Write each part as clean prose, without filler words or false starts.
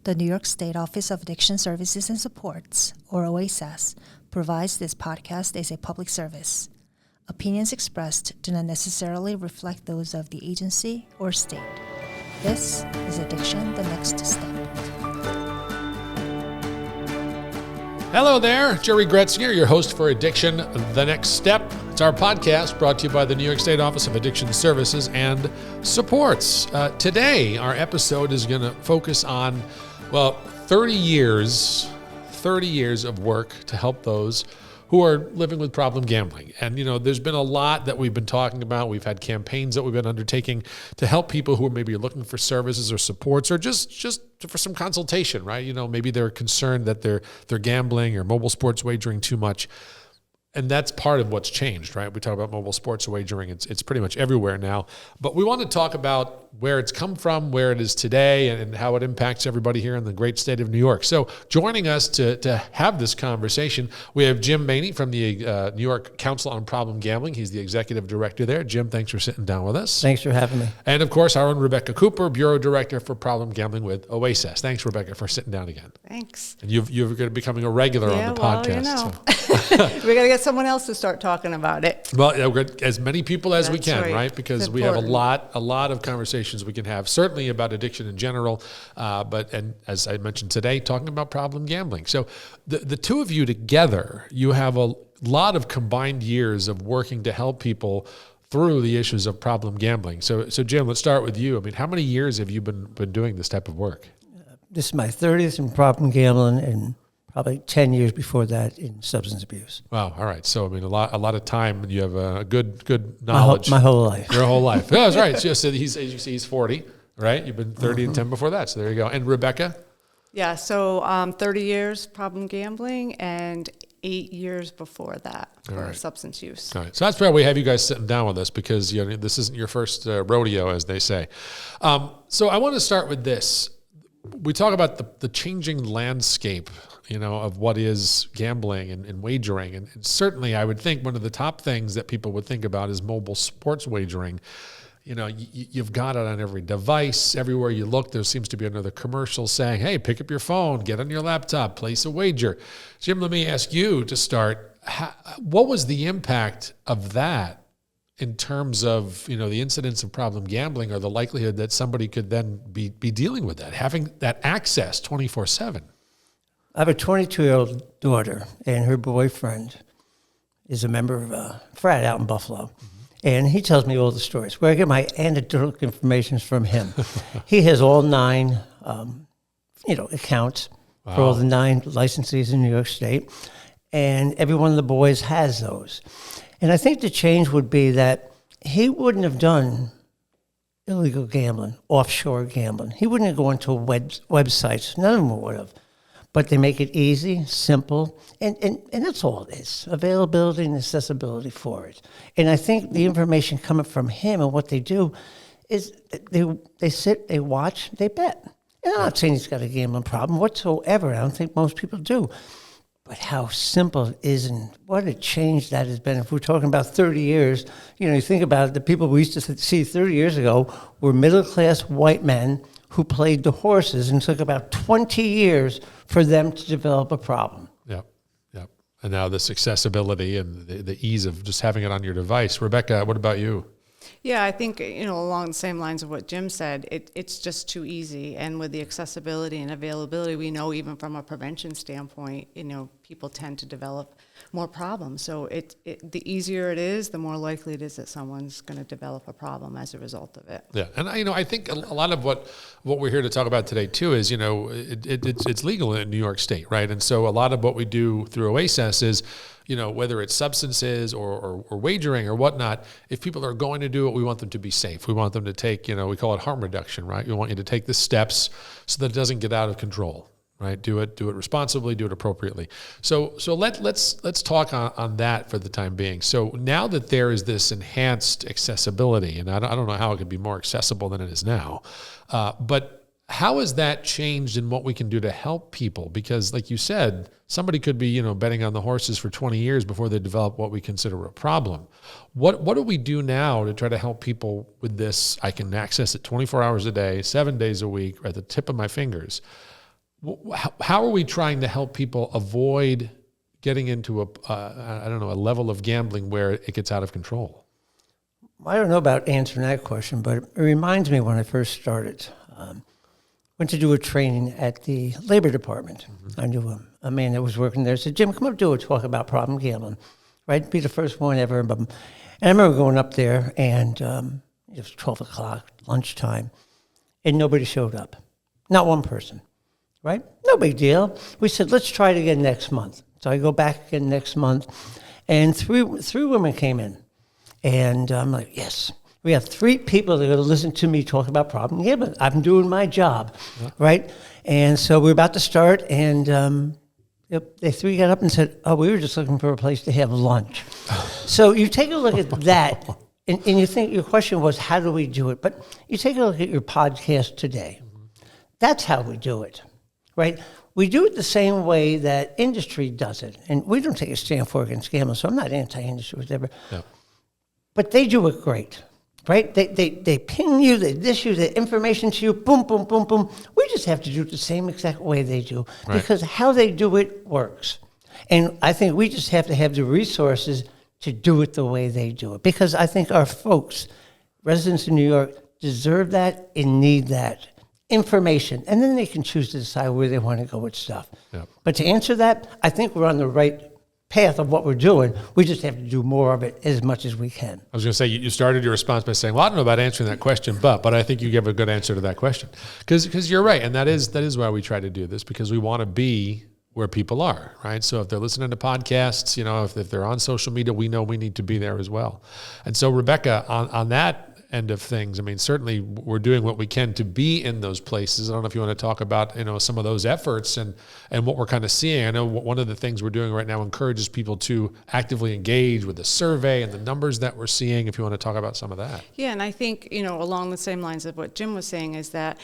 The New York State Office of Addiction Services and Supports, or OASAS, provides this podcast as a public service. Opinions expressed do not necessarily reflect those of the agency or state. This is Addiction, the Next Step. Hello there, Jerry Gretzky, your host for Addiction, the Next Step. It's our podcast brought to you by the New York State Office of Addiction Services and Supports. Today, our episode is going to focus on, 30 years of work to help those who are living with problem gambling. And, there's been a lot that we've been talking about. We've had campaigns that we've been undertaking to help people who are maybe looking for services or supports or just for some consultation, right? Maybe they're concerned that they're gambling or mobile sports wagering too much. And that's part of what's changed, right? We talk about mobile sports wagering. It's pretty much everywhere now. But we want to talk about where it's come from, where it is today, and how it impacts everybody here in the great state of New York. So joining us to have this conversation, we have Jim Maney from the New York Council on Problem Gambling. He's the executive director there. Jim, thanks for sitting down with us. Thanks for having me. And of course, our own Rebecca Cooper, Bureau Director for Problem Gambling with OASAS. Thanks, Rebecca, for sitting down again. Thanks. And you're becoming a regular on the podcast. So. We're going to get someone else to start talking about it. Well, as many people as we can, right? Because it's we have important. a lot of conversations we can have, certainly about addiction in general, and as I mentioned today, talking about problem gambling. So the two of you together, you have a lot of combined years of working to help people through the issues of problem gambling. So Jim, let's start with you. I mean, how many years have you been doing this type of work? This is my 30th in problem gambling and probably 10 years before that in substance abuse. Wow. All right. So, I mean, a lot of time. You have a good knowledge. My whole life. Your whole life. Yeah, that's right. So he's, as you see, he's 40, right? You've been 30 and 10 before that. So there you go. And Rebecca? Yeah, so 30 years problem gambling and 8 years before that for substance use. All right. So that's why we have you guys sitting down with us, because this isn't your first rodeo, as they say. So I want to start with this. We talk about the changing landscape, of what is gambling and wagering. And certainly I would think one of the top things that people would think about is mobile sports wagering. You've got it on every device. Everywhere you look, there seems to be another commercial saying, hey, pick up your phone, get on your laptop, place a wager. Jim, let me ask you to start. What was the impact of that in terms of, the incidence of problem gambling or the likelihood that somebody could then be dealing with that, having that access 24/7? I have a 22-year-old daughter, and her boyfriend is a member of a frat out in Buffalo. Mm-hmm. And he tells me all the stories. Where I get my anecdotal information from him. He has all 9, accounts for all the 9 licensees in New York State. And every one of the boys has those. And I think the change would be that he wouldn't have done illegal gambling, offshore gambling. He wouldn't have gone to websites. None of them would have. But they make it easy, simple, and that's all it is, availability and accessibility for it. And I think the information coming from him and what they do is they sit, they watch, they bet. And I'm not saying he's got a gambling problem whatsoever. I don't think most people do. But how simple it is and what a change that has been. If we're talking about 30 years, you think about it, the people we used to see 30 years ago were middle-class white men who played the horses, and it took about 20 years for them to develop a problem. Yep. And now this accessibility and the ease of just having it on your device. Rebecca, what about you? Yeah, I think, along the same lines of what Jim said, it's just too easy. And with the accessibility and availability, we know even from a prevention standpoint, people tend to develop more problems. So the easier it is, the more likely it is that someone's going to develop a problem as a result of it. Yeah, and I think a lot of what we're here to talk about today too is it's legal in New York State, right? And so a lot of what we do through OASAS is whether it's substances or wagering or whatnot, if people are going to do it, we want them to be safe. We want them to take we call it harm reduction, right? We want you to take the steps so that it doesn't get out of control. Right, do it responsibly, do it appropriately. So let's talk on that for the time being. So now that there is this enhanced accessibility, and I don't know how it could be more accessible than it is now, but how has that changed in what we can do to help people? Because, like you said, somebody could be betting on the horses for 20 years before they develop what we consider a problem. What do we do now to try to help people with this? I can access it 24 hours a day, 7 days a week, at the tip of my fingers. how are we trying to help people avoid getting into a level of gambling where it gets out of control? I don't know about answering that question, but it reminds me when I first started. Went to do a training at the Labor Department. I knew a man that was working there. Said, Jim, come up, do a talk about problem gambling. Right? Be the first one ever. And I remember going up there, and it was 12 o'clock, lunchtime, and nobody showed up. Not one person. Right? No big deal. We said, let's try it again next month. So I go back again next month, and three women came in. And I'm like, yes, we have 3 people that are going to listen to me talk about problem gambling. I'm doing my job, right? And so we're about to start, and they 3 got up and said, oh, we were just looking for a place to have lunch. So you take a look at that, and you think your question was, how do we do it? But you take a look at your podcast today. That's how we do it, right? We do it the same way that industry does it. And we don't take a stand for against gambling, so I'm not anti-industry or whatever. No. But they do it great, right? They ping you, they dish you the information to you, boom, boom, boom, boom. We just have to do it the same exact way they do, because how they do it works. And I think we just have to have the resources to do it the way they do it, because I think our folks, residents in New York, deserve that and need that information. And then they can choose to decide where they want to go with stuff. Yep. But to answer that, I think we're on the right path of what we're doing. We just have to do more of it as much as we can. I was going to say, you started your response by saying, well, I don't know about answering that question, but I think you gave a good answer to that question. Because you're right, and that is why we try to do this, because we want to be where people are, right? So if they're listening to podcasts, if they're on social media, we know we need to be there as well. And so, Rebecca, on that end of things, I mean, certainly we're doing what we can to be in those places. I don't know if you want to talk about, some of those efforts and what we're kind of seeing. I know one of the things we're doing right now encourages people to actively engage with the survey and the numbers that we're seeing, if you want to talk about some of that. Yeah, and I think, along the same lines of what Jim was saying is that,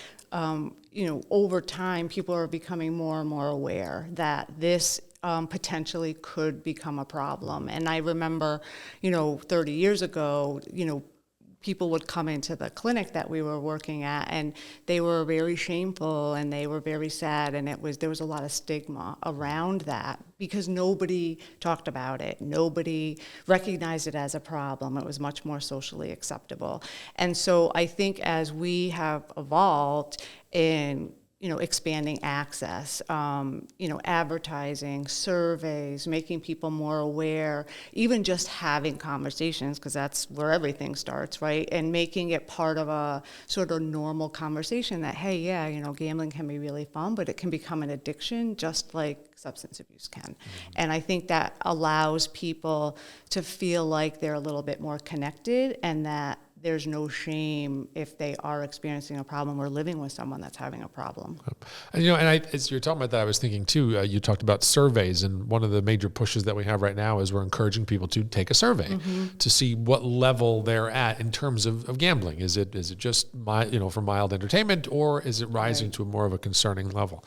over time, people are becoming more and more aware that this potentially could become a problem. And I remember, 30 years ago, people would come into the clinic that we were working at, and they were very shameful and they were very sad, and there was a lot of stigma around that because nobody talked about it. Nobody recognized it as a problem. It was much more socially acceptable. And so I think as we have evolved in expanding access, advertising, surveys, making people more aware, even just having conversations, because that's where everything starts, right? And making it part of a sort of normal conversation that, hey, yeah, gambling can be really fun, but it can become an addiction just like substance abuse can. Mm-hmm. And I think that allows people to feel like they're a little bit more connected, and that there's no shame if they are experiencing a problem or living with someone that's having a problem. And, as you're talking about that, I was thinking too, you talked about surveys, and one of the major pushes that we have right now is we're encouraging people to take a survey to see what level they're at in terms of gambling. Is it just for mild entertainment, or is it rising to more of a concerning level?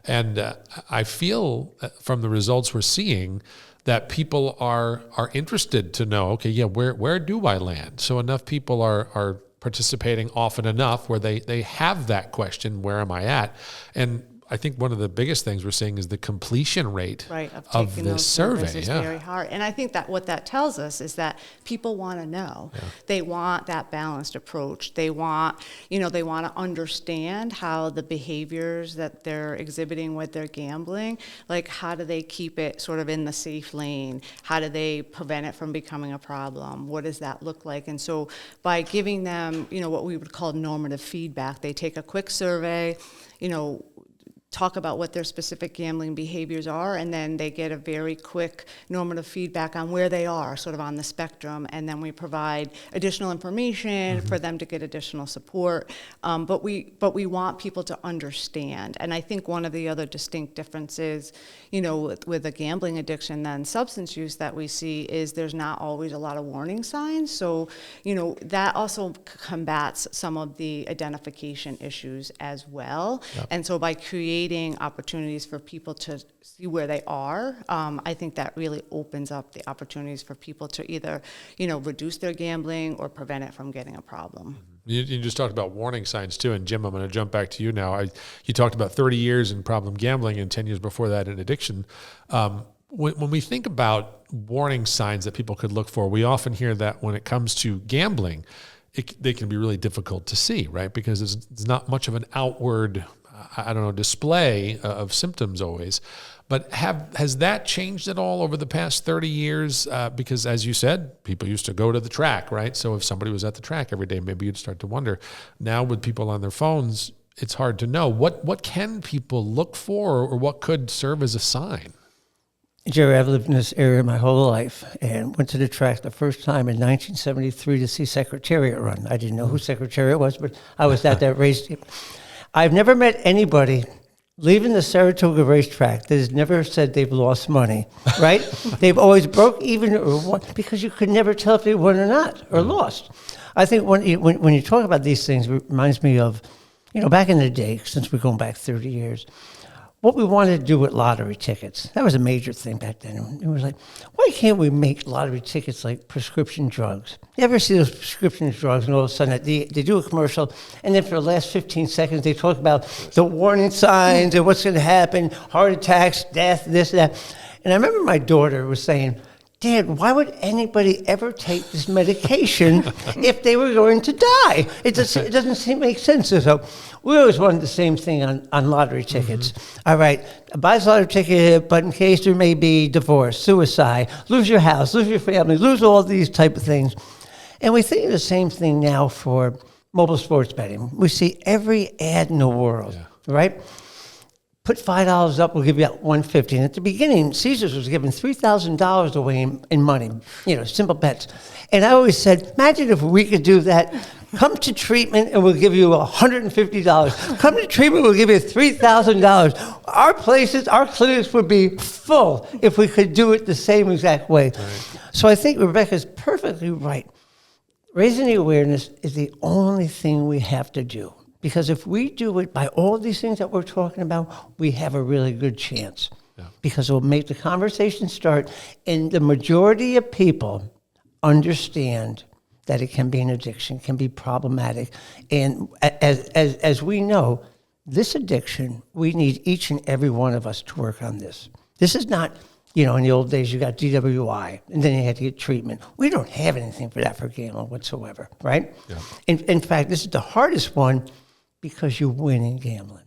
And I feel from the results we're seeing that people are interested to know, okay, yeah, where do I land? So enough people are participating often enough where they have that question, where am I at? And I think one of the biggest things we're seeing is the completion rate of this survey. Is very hard. And I think that what that tells us is that people want to know. Yeah. They want that balanced approach. They want, they want to understand how the behaviors that they're exhibiting with their gambling, like how do they keep it sort of in the safe lane? How do they prevent it from becoming a problem? What does that look like? And so by giving them, what we would call normative feedback, they take a quick survey, talk about what their specific gambling behaviors are, and then they get a very quick normative feedback on where they are, sort of on the spectrum, and then we provide additional information for them to get additional support. But we want people to understand, and I think one of the other distinct differences, with a gambling addiction than substance use that we see is there's not always a lot of warning signs. So, that also combats some of the identification issues as well. Yep. And so by creating opportunities for people to see where they are, I think that really opens up the opportunities for people to either, reduce their gambling or prevent it from getting a problem. You just talked about warning signs too, and Jim, I'm going to jump back to you now. You talked about 30 years in problem gambling and 10 years before that in addiction. When we think about warning signs that people could look for, we often hear that when it comes to gambling, they can be really difficult to see, right? Because there's not much of an outward, display of symptoms always. But has that changed at all over the past 30 years? Because as you said, people used to go to the track, right? So if somebody was at the track every day, maybe you'd start to wonder. Now with people on their phones, it's hard to know. What can people look for, or what could serve as a sign? Jerry, I've lived in this area my whole life and went to the track the first time in 1973 to see Secretariat run. I didn't know who Secretariat was, but I was at that race. I've never met anybody leaving the Saratoga racetrack that has never said they've lost money, right? They've always broke even or won, because you could never tell if they won or not, or lost. I think when you talk about these things, it reminds me of, back in the day, since we're going back 30 years, what we wanted to do with lottery tickets. That was a major thing back then. It was like, why can't we make lottery tickets like prescription drugs? You ever see those prescription drugs and all of a sudden they do a commercial, and then for the last 15 seconds they talk about the warning signs and what's going to happen, heart attacks, death, this, that. And I remember my daughter was saying, Dad, why would anybody ever take this medication if they were going to die? It doesn't seem to make sense. So we always wanted the same thing on lottery tickets. Mm-hmm. All right, buy the lottery ticket, but in case there may be divorce, suicide, lose your house, lose your family, lose all these type of things. And we think the same thing now for mobile sports betting. We see every ad in the world, right? Put $5 up, we'll give you $150. And at the beginning, Caesars was giving $3,000 away in money, simple bets. And I always said, imagine if we could do that. Come to treatment and we'll give you $150. Come to treatment, we'll give you $3,000. Our places, our clinics would be full if we could do it the same exact way. Right. So I think Rebecca's perfectly right. Raising the awareness is the only thing we have to do. Because if we do it by all these things that we're talking about, we have a really good chance. Yeah. Because it will make the conversation start, and the majority of people understand that it can be an addiction, can be problematic. And as we know, this addiction, we need each and every one of us to work on this. This is not, in the old days, you got DWI, and then you had to get treatment. We don't have anything for that for gambling whatsoever, right? Yeah. In fact, this is the hardest one, because you win in gambling,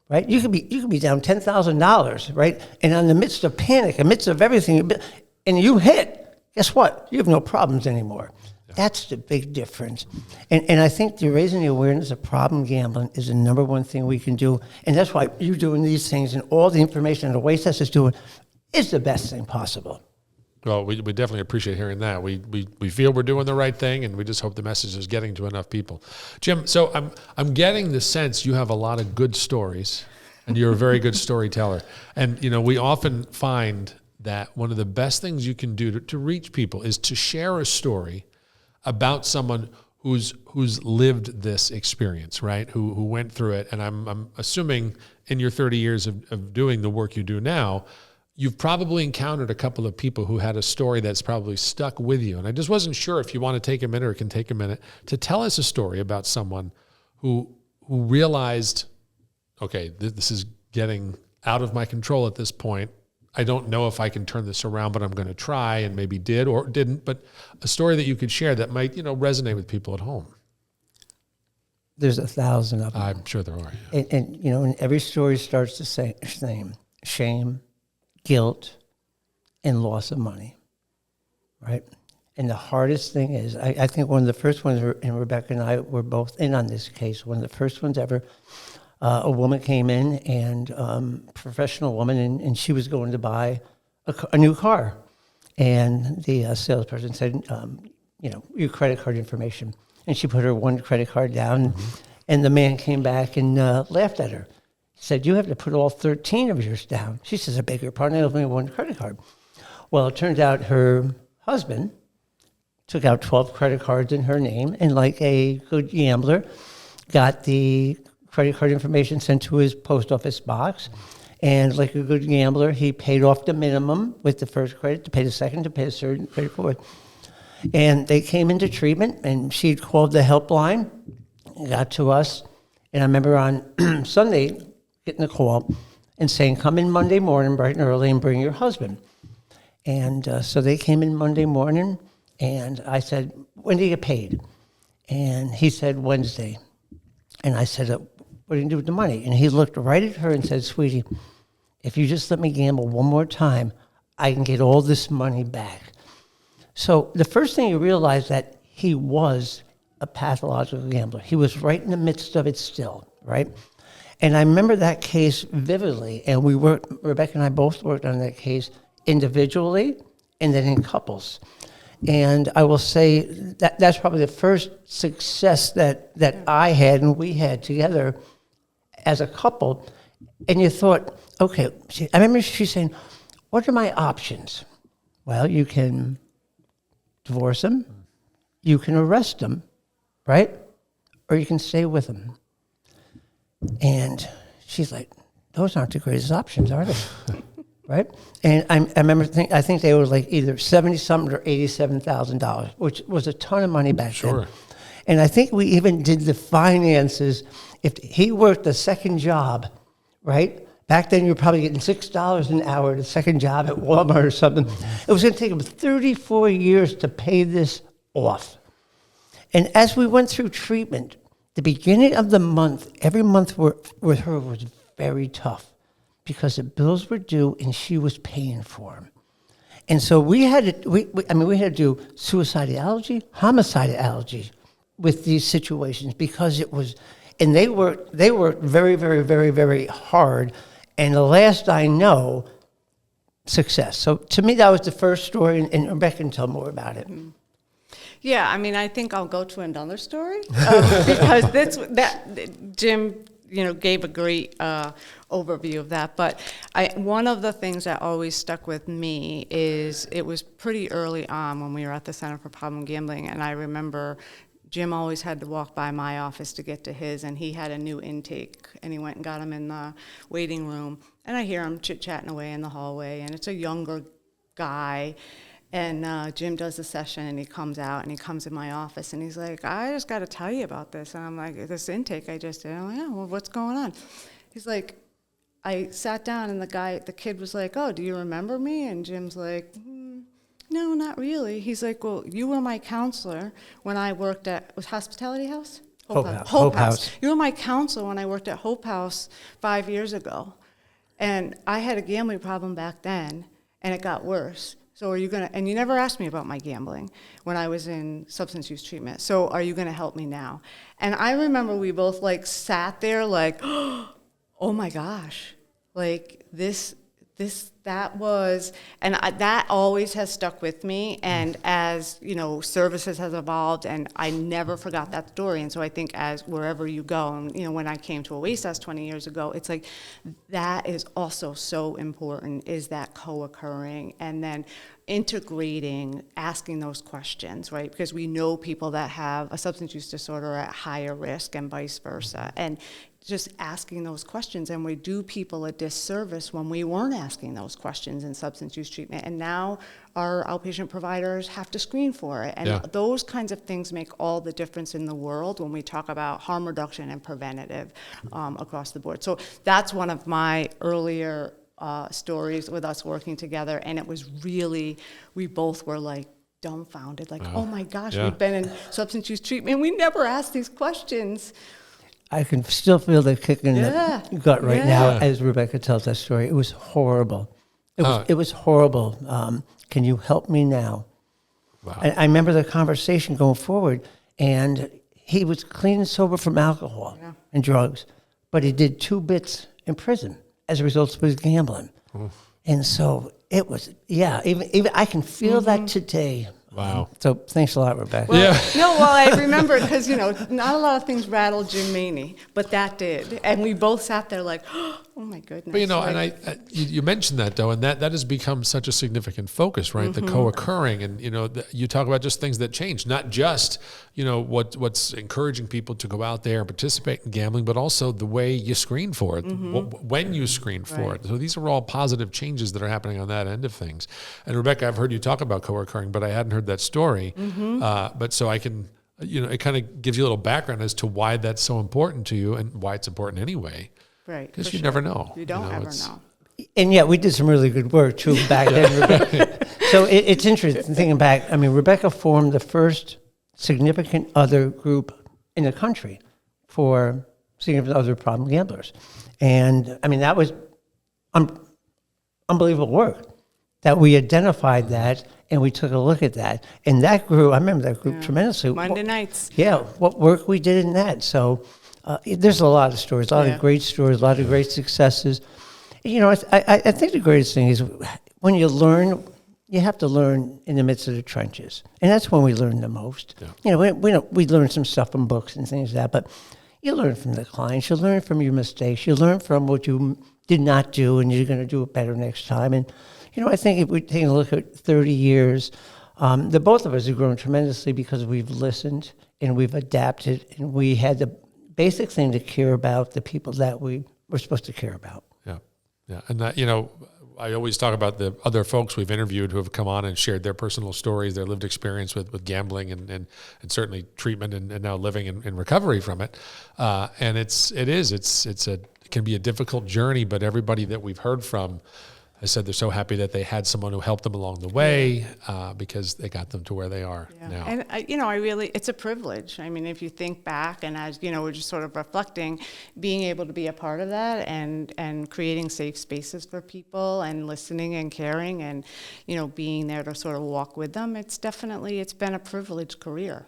right? You could be down $10,000, right? And in the midst of panic, in the midst of everything, and you hit, guess what? You have no problems anymore. Yeah. That's the big difference. And I think raising the awareness of problem gambling is the number one thing we can do. And that's why you doing these things and all the information that OASAS is doing is the best thing possible. Well, we definitely appreciate hearing that. We feel we're doing the right thing, and we just hope the message is getting to enough people. Jim, so I'm getting the sense you have a lot of good stories, and you're a very good storyteller. And we often find that one of the best things you can do to reach people is to share a story about someone who's lived this experience, right? Who went through it. And I'm assuming in your 30 years of doing the work you do now, you've probably encountered a couple of people who had a story that's probably stuck with you. And I just wasn't sure if you want to take a minute or can take a minute to tell us a story about someone who realized, okay, this is getting out of my control at this point. I don't know if I can turn this around, but I'm going to try, and maybe did or didn't. But a story that you could share that might, resonate with people at home. There's 1,000 of them. I'm sure there are. Yeah. And every story starts the same: shame, guilt, and loss of money, right? And the hardest thing is, I think one of the first ones, and Rebecca and I were both in on this case, one of the first ones ever, a woman came in, and professional woman, and she was going to buy a new car. And the salesperson said, your credit card information. And she put her one credit card down, and the man came back and laughed at her. Said, you have to put all 13 of yours down. She says, I beg your pardon, I only have one credit card. Well, it turned out her husband took out 12 credit cards in her name, and like a good gambler, got the credit card information sent to his post office box. And like a good gambler, he paid off the minimum with the first credit, to pay the second, to pay the third, and pay the fourth. And they came into treatment, and she'd called the helpline, got to us. And I remember on Sunday getting a call and saying, come in Monday morning bright and early and bring your husband. And so they came in Monday morning, and I said, when do you get paid? And he said, Wednesday. And I said, what do you do with the money? And he looked right at her and said, sweetie, if you just let me gamble one more time, I can get all this money back. So the first thing you realize that he was a pathological gambler. He was right in the midst of it still, right? And I remember that case vividly, and Rebecca and I both worked on that case individually and then in couples. And I will say that that's probably the first success that I had and we had together as a couple. And you thought, okay, I remember she saying, what are my options? Well, you can divorce him, you can arrest him, right? Or you can stay with him. And she's like, those aren't the greatest options, are they? Right? And I remember I think they were like either $70-something or $87,000, which was a ton of money back then. And I think we even did the finances. If he worked a second job, right? Back then you were probably getting $6 an hour at a second job at Walmart or something. It was going to take him 34 years to pay this off. And as we went through treatment, the beginning of the month, every month with her was very tough because the bills were due and she was paying for them. And so we had to do suicidality, homicidality with these situations because it was, and they worked very, very, very, very hard. And the last I know, success. So to me, that was the first story, and Rebecca can tell more about it. Yeah, I mean, I think I'll go to another story because Jim, gave a great overview of that. But one of the things that always stuck with me is it was pretty early on when we were at the Center for Problem Gambling, and I remember Jim always had to walk by my office to get to his, and he had a new intake, and he went and got him in the waiting room, and I hear him chit-chatting away in the hallway, and it's a younger guy, and Jim does the session, and he comes out, and he comes in my office, and he's like, I just got to tell you about this, and I'm like, this intake I just did. I'm like, yeah, well, what's going on? He's like, I sat down, and the kid was like, oh, do you remember me? And Jim's like, no, not really. He's like, well, you were my counselor when I worked at, was Hospitality House? Hope House. You were my counselor when I worked at Hope House 5 years ago. And I had a gambling problem back then, and it got worse. So are you going to, and you never asked me about my gambling when I was in substance use treatment. So are you going to help me now? And I remember we both sat there like, oh my gosh, that was, and that always has stuck with me. And as, services has evolved, and I never forgot that story. And so I think as wherever you go, and, when I came to OASAS 20 years ago, it's like, that is also so important, is that co-occurring, and then integrating, asking those questions, right? Because we know people that have a substance use disorder are at higher risk and vice versa. And just asking those questions, and we do people a disservice when we weren't asking those questions in substance use treatment, and now our outpatient providers have to screen for it, and those kinds of things make all the difference in the world when we talk about harm reduction and preventative across the board. So that's one of my earlier stories with us working together, and it was really, we both were dumbfounded, oh my gosh, we've been in substance use treatment, we never asked these questions. I can still feel the kick in the gut right now as Rebecca tells that story. It was horrible. It was horrible. Can you help me now? Wow. I remember the conversation going forward, and he was clean and sober from alcohol and drugs, but he did 2 bits in prison as a result of his gambling. And so it was, even I can feel that today. Wow. So thanks a lot, Rebecca. Well, I remember because, not a lot of things rattled Jim Maney, but that did. And we both sat there like, Oh my goodness! But Right. and you mentioned that though, and that has become such a significant focus, right? The co-occurring, and you talk about just things that change, not just what's encouraging people to go out there and participate in gambling, but also the way you screen for it, when you screen for it. So these are all positive changes that are happening on that end of things. And Rebecca, I've heard you talk about co-occurring, but I hadn't heard that story. But so I can, it kind of gives you a little background as to why that's so important to you and why it's important anyway. Right. Because for you sure. never know. You don't ever know. And yet we did some really good work too back then. So it's interesting thinking back. I mean, Rebecca formed the first significant other group in the country for significant other problem gamblers. And I mean, that was unbelievable work that we identified that and we took a look at that. And that grew, I remember that group tremendously. Monday nights. Yeah, what work we did in that. So there's a lot of stories, a lot of great stories, a lot of great successes. I think the greatest thing is when you learn, you have to learn in the midst of the trenches. And that's when we learn the most. Yeah. We learn some stuff from books and things like that, but you learn from the clients, you learn from your mistakes, you learn from what you did not do, and you're going to do it better next time. And, I think if we take a look at 30 years, the both of us have grown tremendously because we've listened and we've adapted, and we had the basic thing to care about the people that we were supposed to care about. Yeah, and that, I always talk about the other folks we've interviewed who have come on and shared their personal stories, their lived experience with gambling and certainly treatment and now living in recovery from it. And it can be a difficult journey, but everybody that we've heard from has said they're so happy that they had someone who helped them along the way because they got them to where they are now. And it's a privilege. I mean, if you think back and as, we're just sort of reflecting, being able to be a part of that and creating safe spaces for people and listening and caring and, being there to sort of walk with them, it's been a privileged career.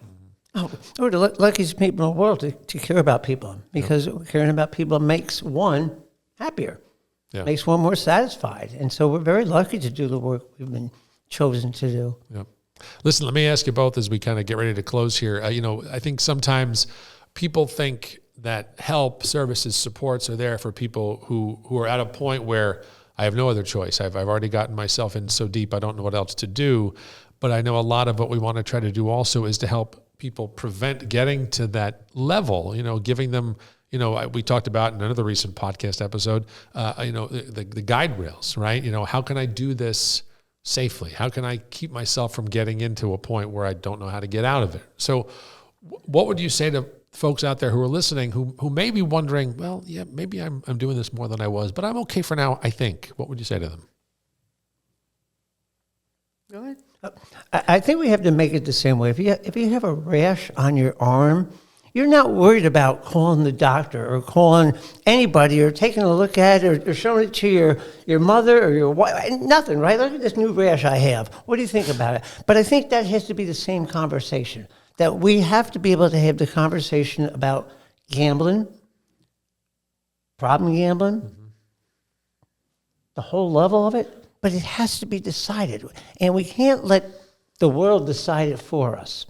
Oh, we're the luckiest people in the world to care about people because caring about people makes one happier. Yeah. Makes one more satisfied. And so we're very lucky to do the work we've been chosen to do. Yeah. Listen, let me ask you both as we kind of get ready to close here. I think sometimes people think that help, services, supports are there for people who are at a point where I have no other choice. I've already gotten myself in so deep, I don't know what else to do. But I know a lot of what we want to try to do also is to help people prevent getting to that level, giving them we talked about in another recent podcast episode, the guide rails, right? How can I do this safely? How can I keep myself from getting into a point where I don't know how to get out of it? So what would you say to folks out there who are listening who may be wondering, well, yeah, maybe I'm doing this more than I was, but I'm okay for now, I think. What would you say to them? Go ahead. I think we have to make it the same way. If you have a rash on your arm, you're not worried about calling the doctor or calling anybody or taking a look at it or showing it to your mother or your wife. Nothing, right? Look at this new rash I have. What do you think about it? But I think that has to be the same conversation, that we have to be able to have the conversation about gambling, problem gambling, the whole level of it, but it has to be decided. And we can't let the world decide it for us.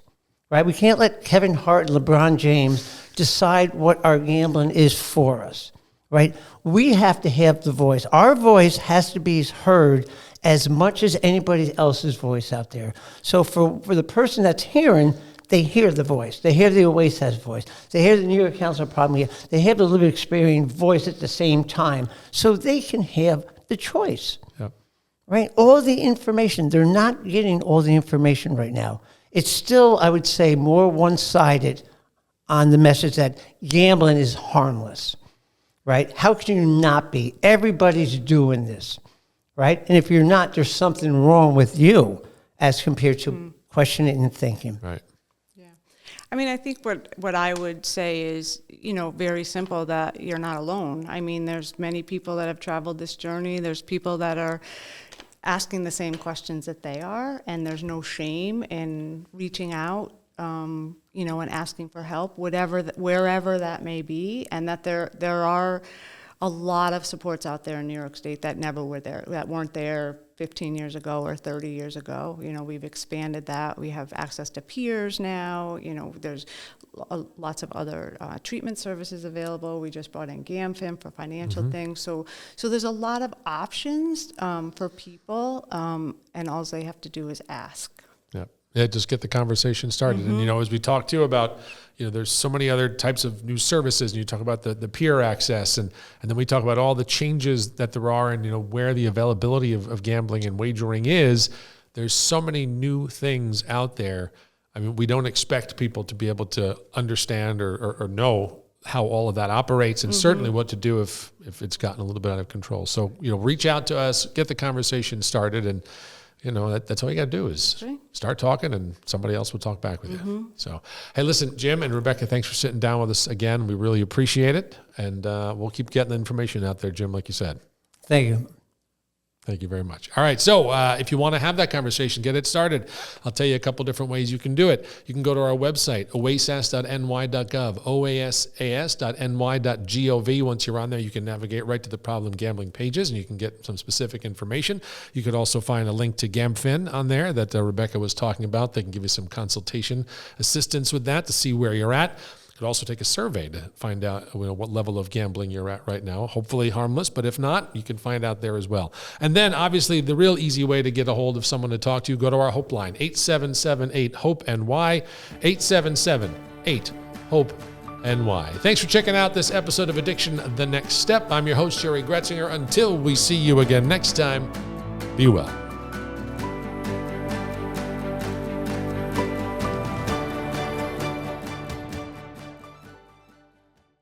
Right? We can't let Kevin Hart and LeBron James decide what our gambling is for us. Right? We have to have the voice. Our voice has to be heard as much as anybody else's voice out there. So for the person that's hearing, they hear the voice. They hear the OASAS voice. They hear the New York Council of Problem. They have the lived experience voice at the same time, so they can have the choice. Yep. Right? All the information, they're not getting all the information right now. It's still, I would say, more one-sided on the message that gambling is harmless, right? How can you not be? Everybody's doing this, right? And if you're not, there's something wrong with you as compared to questioning and thinking. Right. Yeah. I mean, I think what I would say is, very simple, that you're not alone. I mean, there's many people that have traveled this journey. There's people that are asking the same questions that they are, and there's no shame in reaching out, and asking for help, wherever that may be, and that there are a lot of supports out there in New York State that never were there, that weren't there 15 years ago or 30 years ago. You know, we've expanded that. We have access to peers now. You know, there's lots of other treatment services available. We just brought in GAMFIN for financial things. So there's a lot of options for people, and all they have to do is ask. Yeah, just get the conversation started. And, you know, as we talk too about, you know, there's so many other types of new services, and you talk about the peer access, and then we talk about all the changes that there are and, you know, where the availability of gambling and wagering is. There's so many new things out there. I mean, we don't expect people to be able to understand or know how all of that operates, and certainly what to do if it's gotten a little bit out of control. So, you know, reach out to us, get the conversation started, and you know, that's all you got to do is start talking, and somebody else will talk back with you. So, hey, listen, Jim and Rebecca, thanks for sitting down with us again. We really appreciate it. And we'll keep getting the information out there, Jim, like you said. Thank you. Thank you very much. All right. So if you want to have that conversation, get it started. I'll tell you a couple different ways you can do it. You can go to our website, oasas.ny.gov, oasas.ny.gov. Once you're on there, you can navigate right to the problem gambling pages, and you can get some specific information. You could also find a link to GAMFIN on there that Rebecca was talking about. They can give you some consultation assistance with that to see where you're at. You could also take a survey to find out, you know, what level of gambling you're at right now. Hopefully harmless, but if not, you can find out there as well. And then obviously the real easy way to get a hold of someone to talk to, go to our Hope line, 877-8-HOPE-NY, 877-8-HOPE-NY. Thanks for checking out this episode of Addiction The Next Step. I'm your host, Jerry Gretzinger. Until we see you again next time, be well.